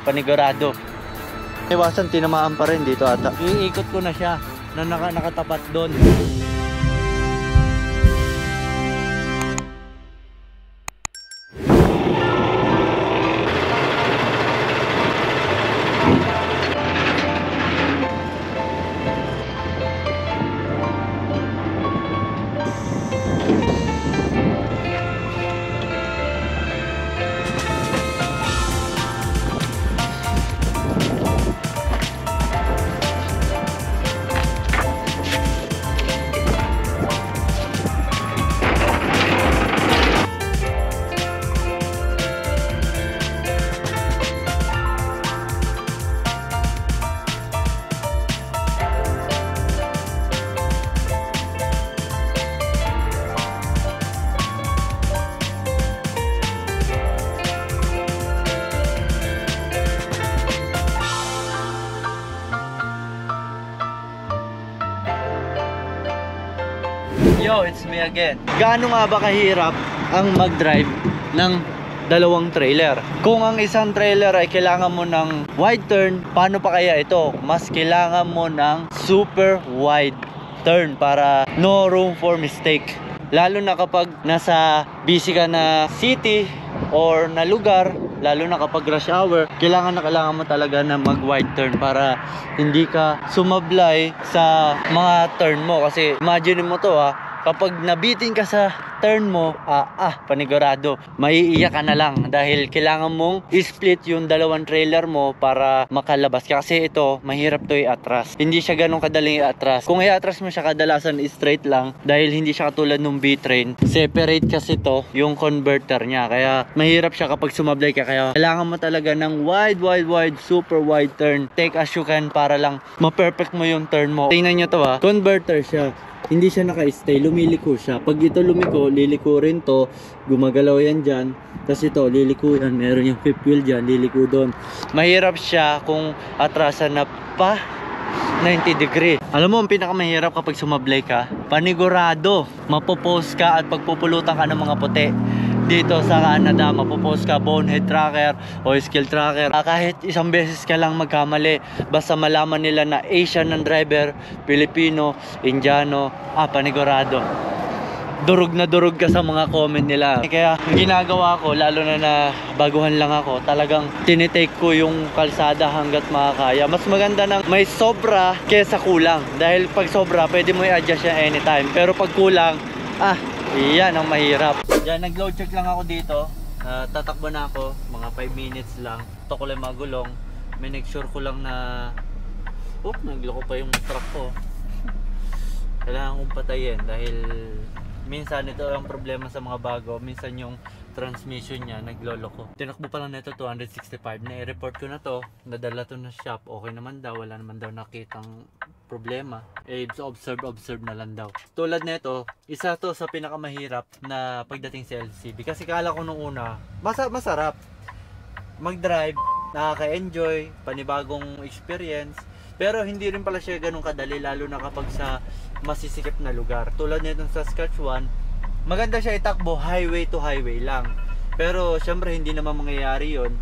panigurado. Iwasan, tinamaan pa rin dito ata. Iikot ko na siya na nakatapat doon. Yo, it's me again. Gaano nga ba kahirap ang mag-drive ng dalawang trailer? Kung ang isang trailer ay kailangan mo ng wide turn, paano pa kaya ito? Mas kailangan mo ng super wide turn para no room for mistake. Lalo na kapag nasa busy ka na city or na lugar, lalo na kapag rush hour, kailangan mo talaga na mag wide turn para hindi ka sumablay sa mga turn mo. Kasi imagine mo to kapag nabitin ka sa turn mo, panigurado, maiiyak ka na lang dahil kailangan mong i-split yung dalawang trailer mo para makalabas ka. Kasi ito, mahirap to i-atras. Hindi siya ganun kadaling i-atras. Kung i-atras mo siya, kadalasan straight lang dahil hindi siya katulad nung B-train. Separate kasi to yung converter niya. Kaya mahirap siya kapag sumablay ka. Kaya kailangan mo talaga ng wide, super wide turn. Take as you can para lang ma-perfect mo yung turn mo. Tingnan nyo to converter siya. Hindi siya naka-stay, lumiliko siya. Pag ito lumiko, liliko rin to. Gumagalaw yan dyan. Tapos ito, liliko yan. Meron yung fifth wheel dyan, liliko doon. Mahirap siya kung atrasan na pa 90 degree. Alam mo, ang pinakamahirap kapag sumablay ka, panigurado, mapopost ka at pagpupulutan ka ng mga puti. Dito sa Canada, mapopost ka bonehead tracker o skill tracker. Kahit isang beses ka lang magkamali, basta malaman nila na Asian ng driver, Pilipino, Indiano, panigurado, durog na durog ka sa mga comment nila. Kaya ginagawa ko, lalo na baguhan lang ako, talagang tinitake ko yung kalsada hanggat makakaya. Mas maganda nang may sobra kesa kulang, dahil pag sobra pwede mo i-adjust siya anytime, pero pag kulang, iyan ang mahirap. Yan, nag-load check lang ako dito. Tatakbo na ako, mga 5 minutes lang. Ito ko lang magulong. May make sure ko lang na nagloko pa yung truck ko. Kailangan kong patayin dahil minsan ito ang problema sa mga bago. Minsan yung transmission niya nagloloko. Tinakbo pa lang nito 265. Na-report ko na to, nadala to na shop. Okay naman daw, wala naman daw nakitang problema. Observe na lang daw. Tulad nito, isa to sa pinakamahirap na pagdating sa LCV. Kasi kala ko nung una, masarap mag-drive, nakaka-enjoy, panibagong experience. Pero hindi rin pala siya ganun kadali, lalo na kapag sa masisikip na lugar. Tulad nitong Saskatchewan, maganda siya itakbo highway to highway lang. Pero syempre hindi naman mangyayari yon.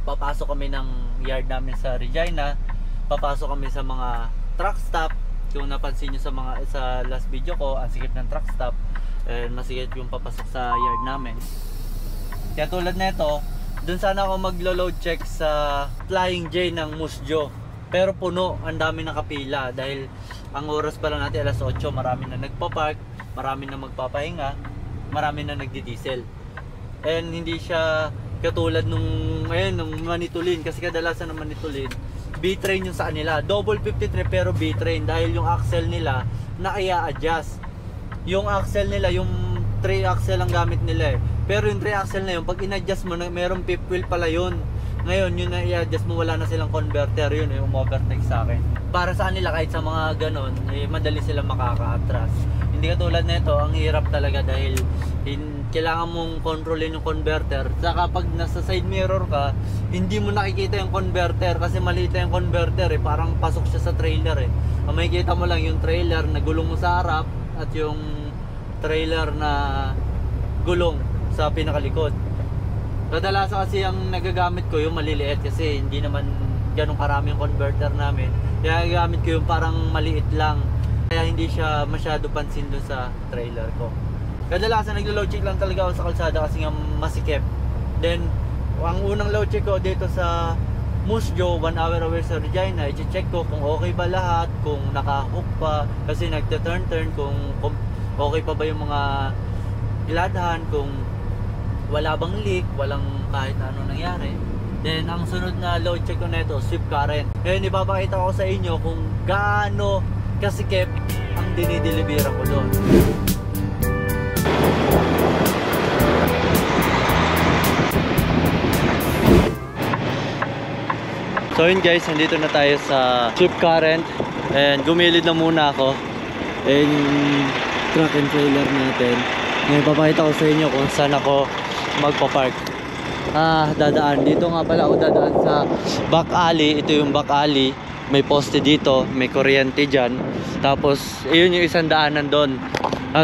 Papasok kami ng yard namin sa Regina, papasok kami sa mga truck stop. Kung napansin nyo sa last video ko, ang sikip ng truck stop, and masikip yung papasok sa yard namin. Kaya tulad nito, dun sana ako maglo-load check sa Flying J ng Musjo, pero puno, ang dami nakapila dahil ang oras pa lang natin alas 8, marami na nagpa-park, marami na magpapahinga, marami na nagdi-diesel. And hindi siya katulad nung Manitulin, kasi kadalasan ng Manitulin B-train yung sa kanila, double 53 pero B-train, dahil yung axle nila na i-adjust. Yung axle nila, yung 3 axle ang gamit nila pero yung 3 axle na yun, pag in-adjust mo, merong fifth wheel pala yun. Ngayon yun na i-adjust mo, wala na silang converter, yun yung overtake sa akin. Para sa kanila, kahit sa mga ganon, madali silang makaka-atras. Hindi katulad nito, ang hirap talaga dahil kailangan mong kontrolin yung converter. Saka pag nasa side mirror ka, hindi mo nakikita yung converter kasi maliit na yung converter parang pasok siya sa trailer Ang makikita mo lang yung trailer na gulong mo sa harap at yung trailer na gulong sa pinakalikod. Kadalasan kasi ang nagagamit ko yung maliliit kasi hindi naman ganun karami yung converter namin. Kaya gamit ko yung parang maliit lang. Kaya hindi siya masyado pansin dun sa trailer ko. Kadalasan naglo-load check lang talaga ako sa kalsada kasi nga masikip. Then, ang unang load check ko dito sa Musjo, 1 hour away sa Regina, i-check ko kung okay ba lahat, kung naka-hook pa, kasi nagte-turn kung okay pa ba yung mga gladhan, kung wala bang leak, walang kahit ano nangyari. Then ang sunod na load check ko nito, sweep current. Ngayon ipapakita ko sa inyo kung gaano kasikip ang dinideliveran ko doon. So yun guys, nandito na tayo sa sweep current and gumilid na muna ako. And yung truck and trailer natin. Ngayon papakita ko sa inyo kung saan ako magpa-park. Dadaan. Dito nga pala ako dadaan sa back alley. Ito yung back alley. May poste dito, may kuryente dyan. Tapos, ayun yung isang daanan doon.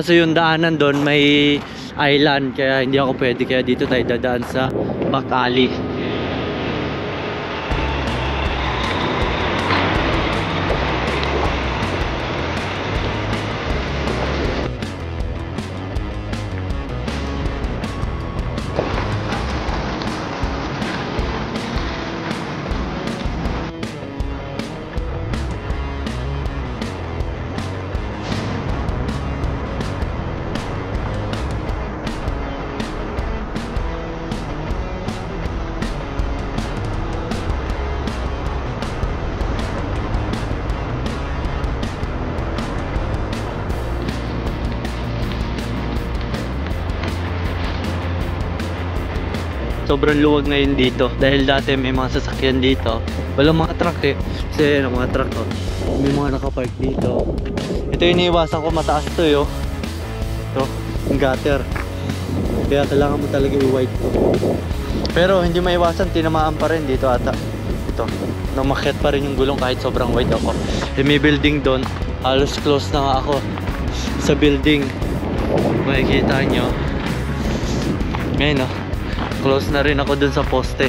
So yung daanan doon may island. Kaya hindi ako pwede. Kaya dito tayo dadaan sa back alley. Sobrang luwag ngayon dito dahil dati may mga sasakyan dito, walang mga truck kasi yung mga truck may mga nakapark dito. Ito yung iniiwasan ko, mataas to yo. Ito yung gutter, kaya kailangan mo talaga i-wide to, pero hindi maiwasan, tinamaan pa rin dito ata. Ito, namakyat pa rin yung gulong kahit sobrang wide ako. May building doon, halos close na nga ako sa building, makikita nyo ngayon close na rin ako dun sa poste.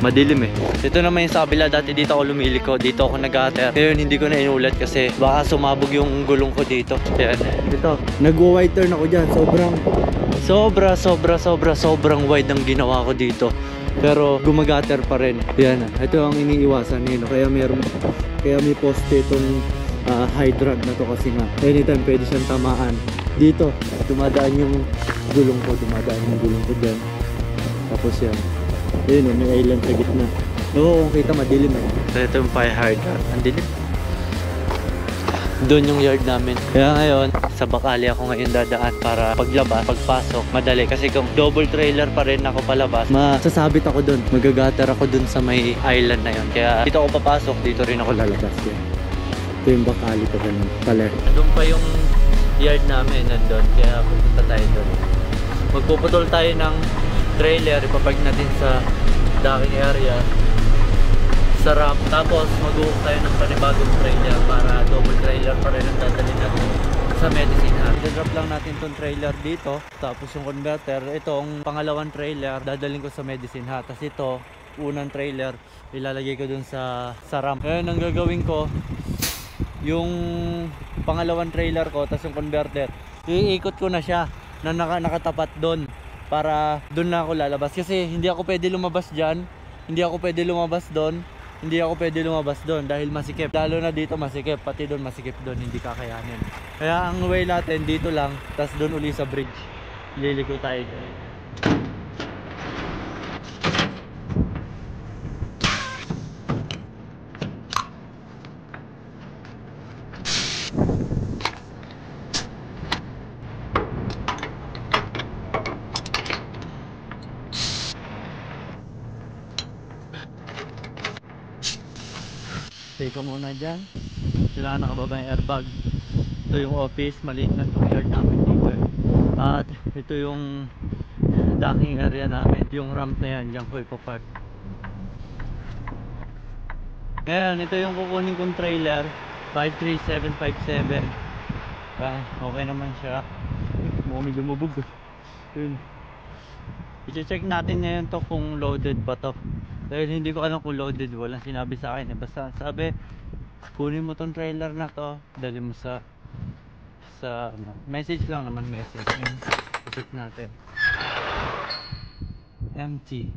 Madilim Ito naman yung sa kabila, dati dito ako lumiliko, dito ako nag-gutter. Ngayon hindi ko na inulat kasi baka sumabog yung gulong ko dito. Ayan. Ito, nag-wide turn ako dyan. Sobrang wide ang ginawa ko dito. Pero gumagatter pa rin. Ayan. Ito ang iniiwasan nyo. Kaya may poste itong hydrant na to kasi nga anytime pwede siyang tamaan. Dito, dumadaan yung gulong ko dyan. Tapos yan, yun may island sa gitna. Oo, kung kita madilim So ito yung fire hydrant, ang dilim. Doon yung yard namin. Kaya ngayon, sa back alley ako ngayon dadaan para paglabas, pagpasok, madali. Kasi kung double trailer pa rin ako palabas, masasabit ako doon. Magagatter ako doon sa may island na yun. Kaya dito ako papasok, dito rin ako lalabas. Ito yung back alley ko pala. Doon pa yung yard namin, nandun. Kaya pupunta tayo doon. Magpuputol tayo ng trailer, ipapark natin sa docking area sa ramp, tapos mag-uuk tayo ng panibagong trailer para double trailer pa rin ang dadalhin natin sa Medicine Hat. I-drop lang natin tong trailer dito, tapos yung converter, itong pangalawang trailer dadalhin ko sa Medicine Hat, tapos ito unang trailer ilalagay ko dun sa ramp. Ngayon ang gagawin ko, yung pangalawang trailer ko tapos yung converter, iikot ko na siya na nakatapat doon para doon na ako lalabas kasi hindi ako pwede lumabas dyan, hindi ako pwede lumabas doon, hindi ako pwede lumabas doon dahil masikip, lalo na dito masikip, pati doon masikip doon, hindi kakayanin. Kaya ang way natin dito lang, tas doon uli sa bridge liliko tayo dyan. Stay ko muna dyan. Sila nakababa yung airbag. Ito yung office, maliit na itong yard namin dito At ito yung docking area namin. Yung ramp na yan, dyan ko ipapark. Ngayon, ito yung kukunin kong trailer 53757. Okay naman siya. Mukhang lumubog. Yun. I-check natin ngayon to kung loaded ba to. Dahil hindi ko alam kung loaded, walang sinabi sa akin eh. Basta sabi, kunin mo tong trailer na to, dali mo sa ano, message lang naman, message. I-check natin. Empty,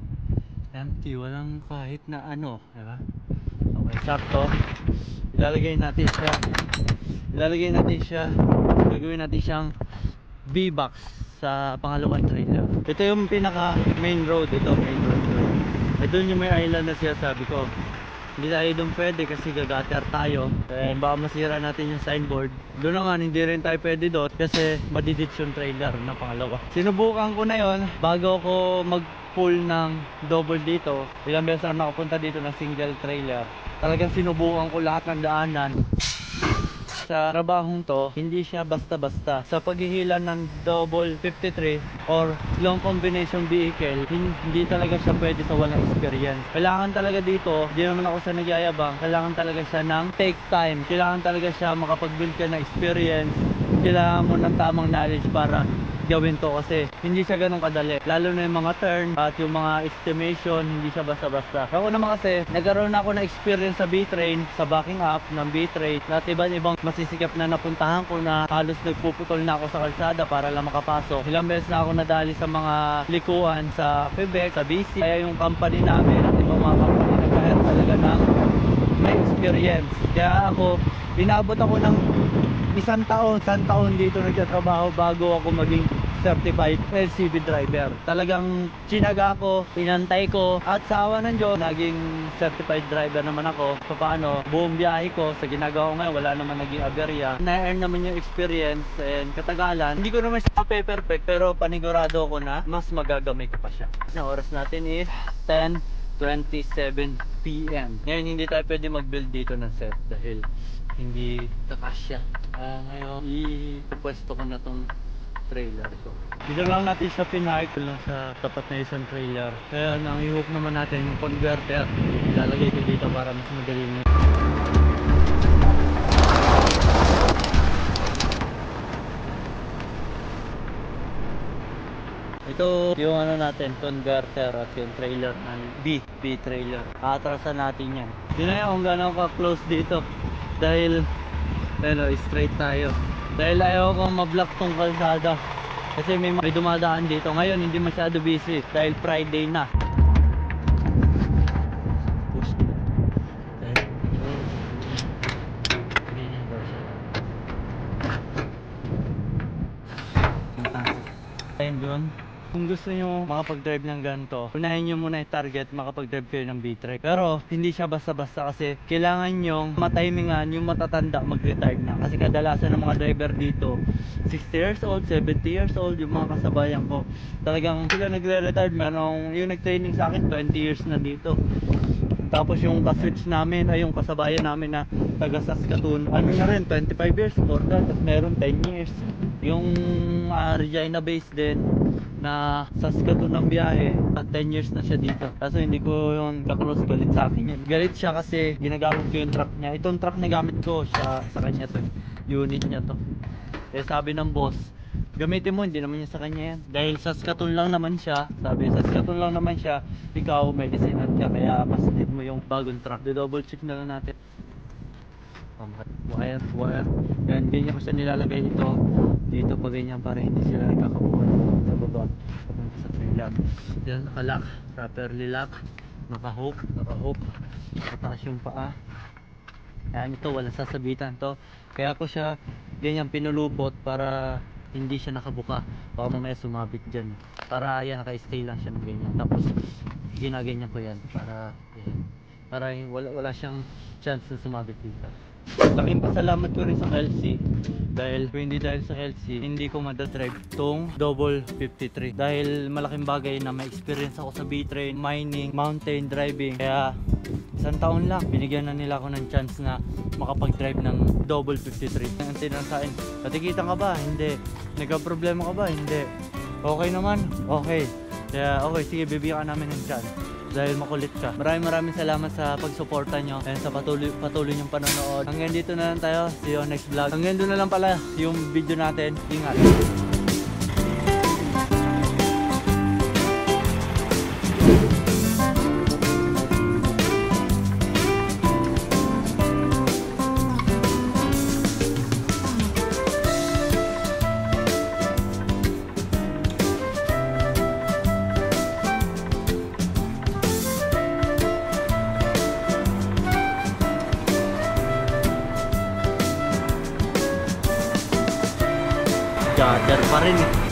walang kahit na ano, diba? Okay, sakto. Ilalagay natin siya, gagawin natin siyang B-box sa pangalawang trailer. Ito yung pinaka main road, main road. Doon yung may island na siya, sabi ko hindi tayo doon pwede kasi gagater tayo, baka masira natin yung signboard. Doon naman hindi rin tayo pwede doon kasi madidits yung trailer na pangalawa. Sinubukan ko na yon bago ako mag full ng double dito. Ilang beses na nakapunta dito ng single trailer. Talagang sinubukan ko lahat ng daanan. Sa trabahong to, hindi siya basta-basta. Sa paghihila ng double 53 or long combination vehicle, hindi talaga siya pwede sa walang experience. Kailangan talaga dito, hindi naman ako sa nagyayabang, kailangan talaga siya ng take time. Kailangan talaga siya makapag-build ka ng experience. Kailangan mo ng tamang knowledge para gawin to kasi hindi siya ganun kadali, lalo na yung mga turn at yung mga estimation, hindi siya basta-basta. Ako naman kasi nagkaroon ako ng experience sa B-Train, sa backing up ng B-Train, at ibang masisikap na napuntahan ko na halos nagpuputol na ako sa kalsada para lang makapasok. Ilang beses na ako nadali sa mga likuan sa Quebec, sa BC, kaya yung company namin at ibang mga company nag-hire talaga ng may experience. Kaya ako, inabot ako ng isang taon dito nagtatrabaho bago ako maging certified LCV driver. Talagang chinaga ko, pinantay ko, at sa awa ng Diyos, naging certified driver naman ako. Paano, buong biyahe ko sa ginagawa ko ngayon, wala naman naging aberya. Na-earn naman yung experience and katagalan. Hindi ko naman siya perfect, pero panigurado ko na mas magagamay ko pa siya. Ang oras natin is 10:27 PM. Ngayon hindi tayo pwede mag-build dito ng set dahil hindi kakasya. Ngayon ipupwesto ko na tong trailer ko. Dito lang natin siya pinark lang sa tapat na isang trailer. Kaya nang i-hook naman natin yung converter. Ilalagay ko dito para mas madali na. Ito yung ano natin, converter at yung trailer ng B trailer. Atrasan natin yan. Hindi na yung kung gano'n ka-close dito. Dahil straight tayo. Dahil ayaw kong ma-block tong kalsada. Kasi may dumadaan dito. Ngayon hindi masyado busy dahil Friday na. Push. Ayun doon. Kung gusto nyo makapag-drive ng ganito, unahin nyo muna yung target, makapag-drive kayo ng B-Track. Pero hindi siya basta-basta kasi kailangan nyong matimingan yung matatanda mag-retire na. Kasi kadalasan ng mga driver dito 60 years old, 70 years old, yung mga kasabayan ko. Talagang sila nagre-retire. Merong yung nag-training sa akin 20 years na dito. Tapos yung ka-switch namin ay yung kasabayan namin na taga Saskatoon, ano na rin, 25 years for that. Tapos meron 10 years. Yung Regina base din na Saskatoon ng biyahe at 10 years na siya dito. Kaso hindi ko yung ka-close, galit sa akin yan. Galit siya kasi ginagamit ko yung truck niya. Itong truck na gamit ko siya, sa kanya to, unit niya to. Eh sabi ng boss, gamitin mo, hindi naman niya sa kanya yan. Dahil Saskatoon lang naman siya, sabi Saskatoon lang naman siya, ikaw medicine ka, kaya mas need mo yung bagong truck. Double check na lang natin. Wire. Ganyan ko siya nilalagay dito pa ganyan para hindi sila nagkakabuhan sa baba sa trailer. Yan, nakalock, properly lock, naka-hook, mataas yung paa. Yan, ito walang sasabitan to, kaya ko siya ganyan pinulupot para hindi siya nakabuka, baka mamaya sumabit dyan. Para yan, naka-stay lang siya ng ganyan. Tapos ginaganyan ko yan para wala siyang chance na sumabit dito. Laking pasalamat ko rin sa LC dahil kung hindi dahil sa LC hindi ko madadrive tong double 53 dahil malaking bagay na may experience ako sa B-Train, mining, mountain driving. Kaya isang taon lang binigyan na nila ako ng chance na makapag-drive ng double 53. Ang tinanong sa akin, natikitan ka ba? Hindi. Nagka-problema ka ba? Hindi. Okay naman? Okay. Kaya okay, sige, bibigyan ka namin ng chance dahil makulit ka. Maraming salamat sa pagsuporta nyo and sa patuloy nyong panonood. Hanggang dito na lang tayo. See you on next vlog. Hanggang doon na lang pala yung video natin. Ingat. gutter pa rin eh.